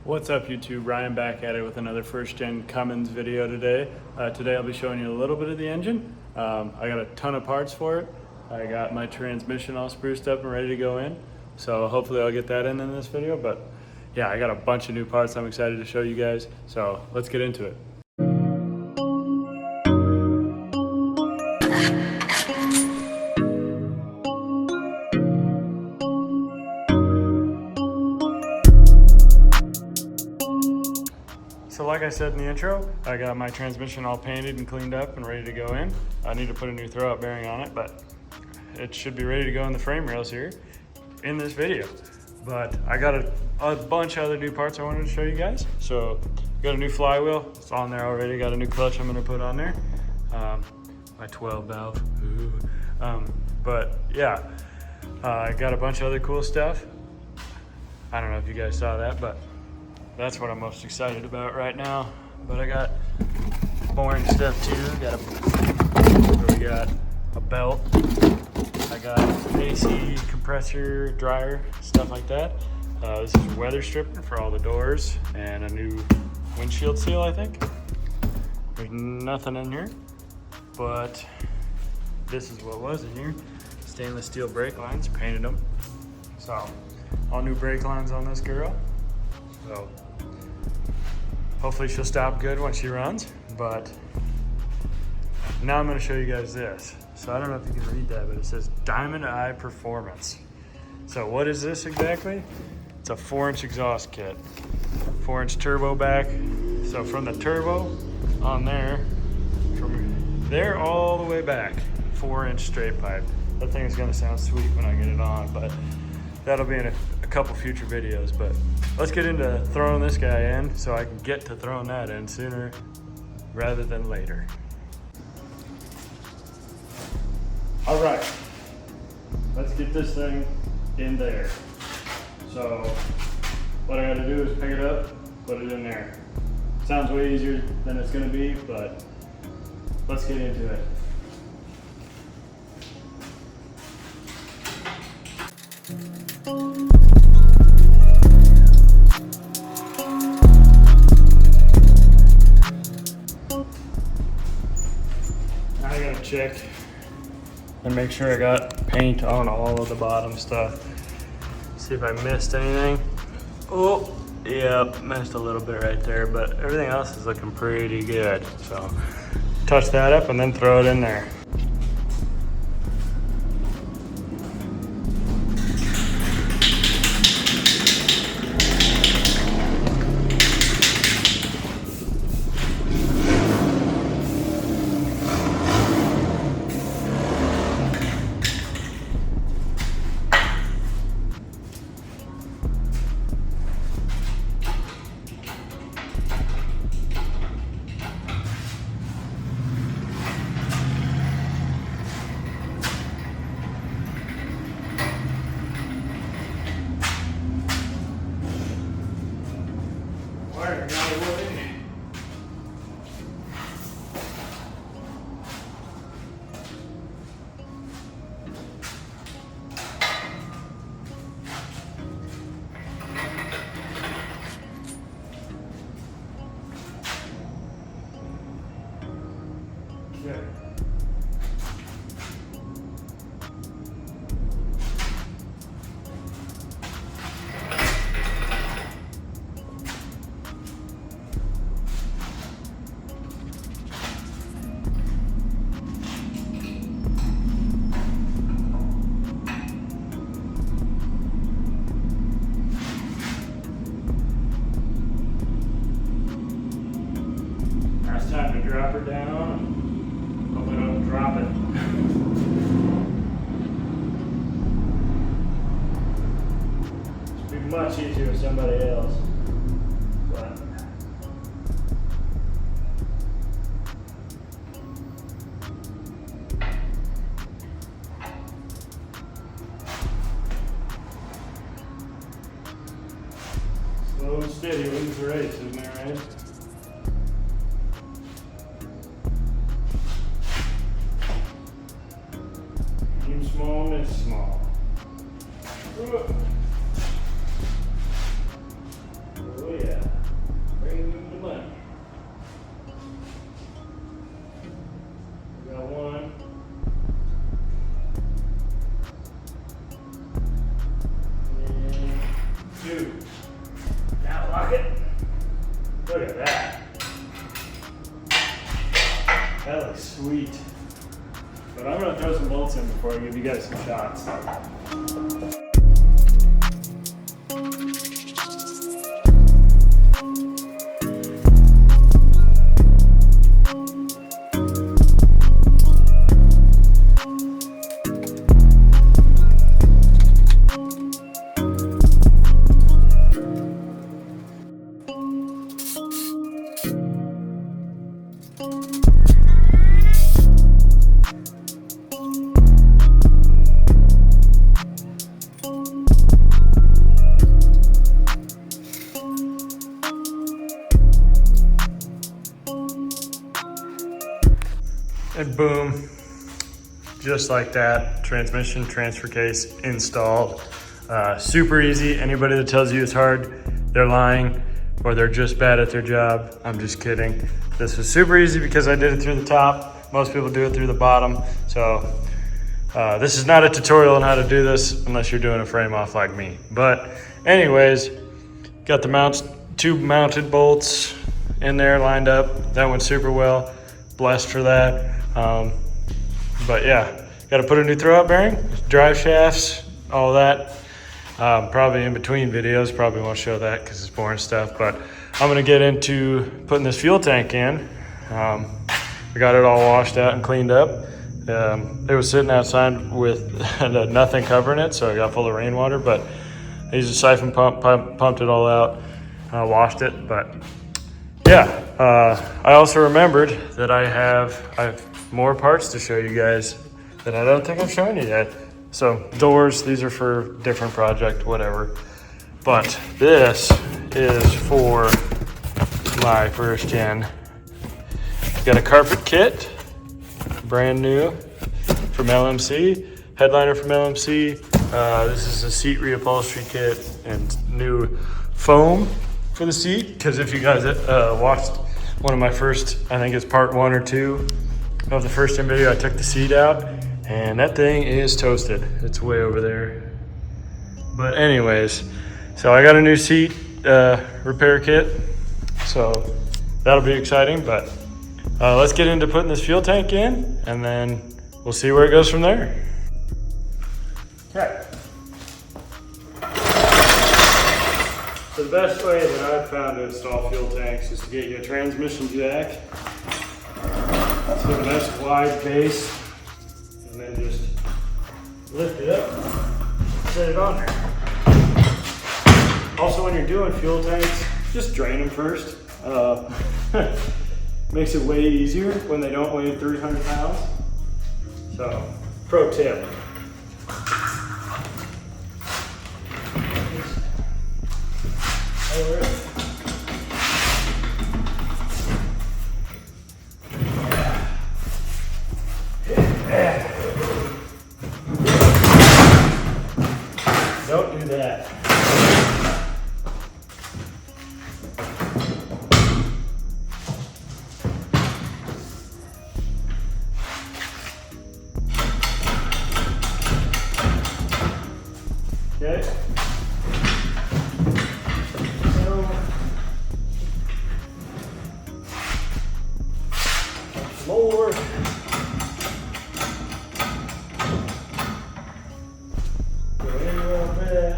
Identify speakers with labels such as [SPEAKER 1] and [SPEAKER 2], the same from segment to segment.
[SPEAKER 1] What's up YouTube, Ryan back at it with another First Gen Cummins video today. Today I'll be showing you a little bit of the engine. I got a ton of parts for it. I got my transmission all spruced up and ready to go in. So hopefully I'll get that in this video, but yeah, I got a bunch of new parts I'm excited to show you guys. So let's get into it. So like I said in the intro, I got my transmission all painted and cleaned up and ready to go in. I need to put a new throwout bearing on it, but it should be ready to go in the frame rails here in this video. But I got a bunch of other new parts I wanted to show you guys. So got a new flywheel, it's on there already. Got a new clutch I'm gonna put on there. My 12 valve, ooh. But yeah, I got a bunch of other cool stuff. I don't know if you guys saw that, but that's what I'm most excited about right now. But I got boring stuff too. We got a belt. I got AC compressor, dryer, stuff like that. This is weather stripping for all the doors and a new windshield seal, I think. There's nothing in here, but this is what was in here. Stainless steel brake lines, painted them. So all new brake lines on this girl. So hopefully she'll stop good when she runs, but now I'm gonna show you guys this. So I don't know if you can read that, but it says Diamond Eye Performance. So what is this exactly? It's a 4-inch exhaust kit, 4-inch turbo back. So from the turbo on there, from there all the way back, 4-inch straight pipe. That thing is gonna sound sweet when I get it on, but that'll be in a couple future videos. But let's get into throwing this guy in so I can get to throwing that in sooner rather than later. All right, let's get this thing in there. So what I gotta do is pick it up, put it in there. Sounds way easier than it's gonna be, but let's get into it. I gotta check and make sure I got paint on all of the bottom stuff. See if I missed anything. Oh, yeah, missed a little bit right there, but everything else is looking pretty good. So touch that up and then throw it in there. Yeah. Now it's time to drop her down. Hopefully don't drop it. It'd be much easier with somebody else. But slow and steady wins the race, isn't that right? Small and small. Oh yeah. Look at that. That looks sweet. But I'm gonna throw some bolts in before I give you guys some shots. And boom, just like that, transmission transfer case installed. Super easy. Anybody that tells you it's hard, they're lying or they're just bad at their job. I'm just kidding. This was super easy because I did it through the top. Most people do it through the bottom. So this is not a tutorial on how to do this unless you're doing a frame off like me. But anyways, got the mounts, 2 mounted bolts in there lined up. That went super well. Blessed for that. But yeah, got to put a new throwout bearing, drive shafts, all that. Probably in between videos, probably won't show that because it's boring stuff, but I'm gonna get into putting this fuel tank in. I got it all washed out and cleaned up. It was sitting outside with nothing covering it, so it got full of rainwater, but I used a siphon pump, pumped it all out, washed it. But yeah, I also remembered that I have more parts to show you guys that I don't think I've shown you yet. So doors, these are for different project, whatever. But this is for my first gen. Got a carpet kit, brand new from LMC, headliner from LMC. This is a seat reupholstery kit and new foam for the seat. Because if you guys watched one of my first, I think it's part 1 or 2 of the first gen video, I took the seat out and that thing is toasted. It's way over there. But anyways, so I got a new seat repair kit. So that'll be exciting, but let's get into putting this fuel tank in and then we'll see where it goes from there. Okay. So the best way that I've found to install fuel tanks is to get you a transmission jack. So a nice wide base, and then just lift it up, set it on there. Also, when you're doing fuel tanks, just drain them first. Makes it way easier when they don't weigh 300 pounds. So, pro tip. Don't do that. Okay. So, more. Go in a little bit.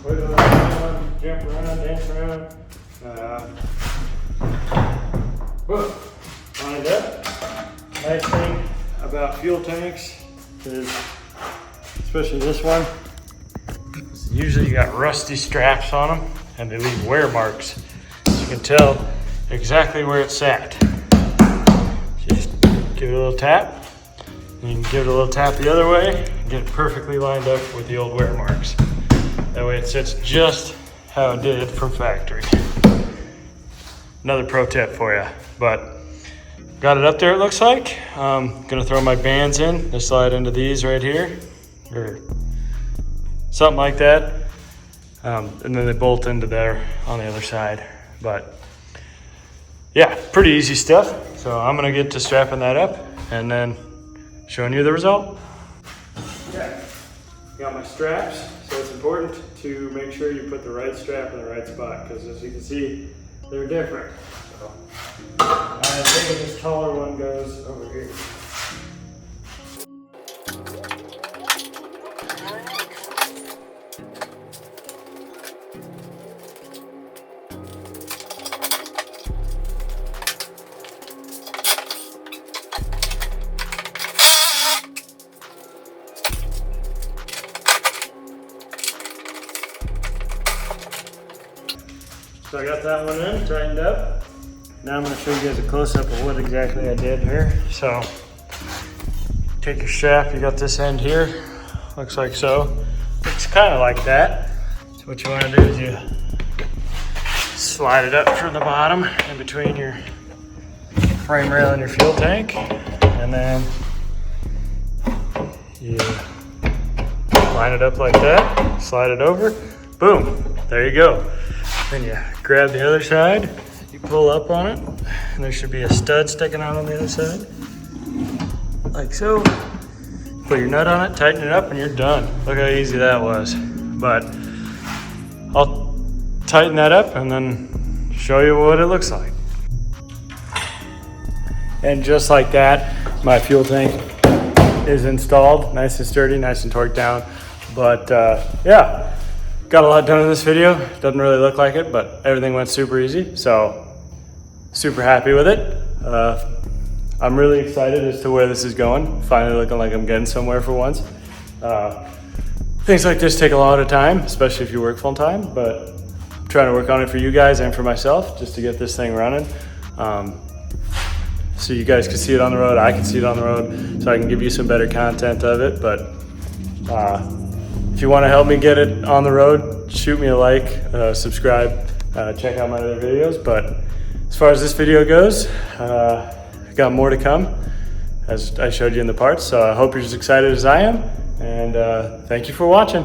[SPEAKER 1] Wiggle around, jump around, dance around. Lined up. Nice thing about fuel tanks is, especially this one, usually you got rusty straps on them and they leave wear marks. So you can tell exactly where it's sat. So just give it a little tap, and you can give it a little tap the other way and get it perfectly lined up with the old wear marks. That way it sits just how it did from factory. Another pro tip for you, but got it up there it looks like. I'm gonna throw my bands in. They slide into these right here, or something like that. And then they bolt into there on the other side. But yeah, pretty easy stuff. So I'm gonna get to strapping that up and then showing you the result. Okay, got my straps. So it's important to make sure you put the right strap in the right spot, because as you can see, they're different. So, I think this taller one goes over here. So I got that one in, tightened up. Now I'm going to show you guys a close-up of what exactly I did here. So, take your shaft, you got this end here, looks like so. It's kind of like that. So what you want to do is you slide it up from the bottom in between your frame rail and your fuel tank. And then you line it up like that, slide it over, boom, there you go. Then you grab the other side, you pull up on it, and there should be a stud sticking out on the other side, like so. Put your nut on it, tighten it up, and you're done. Look how easy that was. But I'll tighten that up and then show you what it looks like. And just like that, my fuel tank is installed, nice and sturdy, nice and torqued down. But yeah. Got a lot done in this video. Doesn't really look like it, but everything went super easy. So super happy with it. I'm really excited as to where this is going. Finally looking like I'm getting somewhere for once. Things like this take a lot of time, especially if you work full time, but I'm trying to work on it for you guys and for myself just to get this thing running. So you guys can see it on the road, I can see it on the road, so I can give you some better content of it. But if you want to help me get it on the road, shoot me a like, subscribe, check out my other videos. But as far as this video goes, I got more to come, as I showed you in the parts. So I hope you're as excited as I am, and thank you for watching.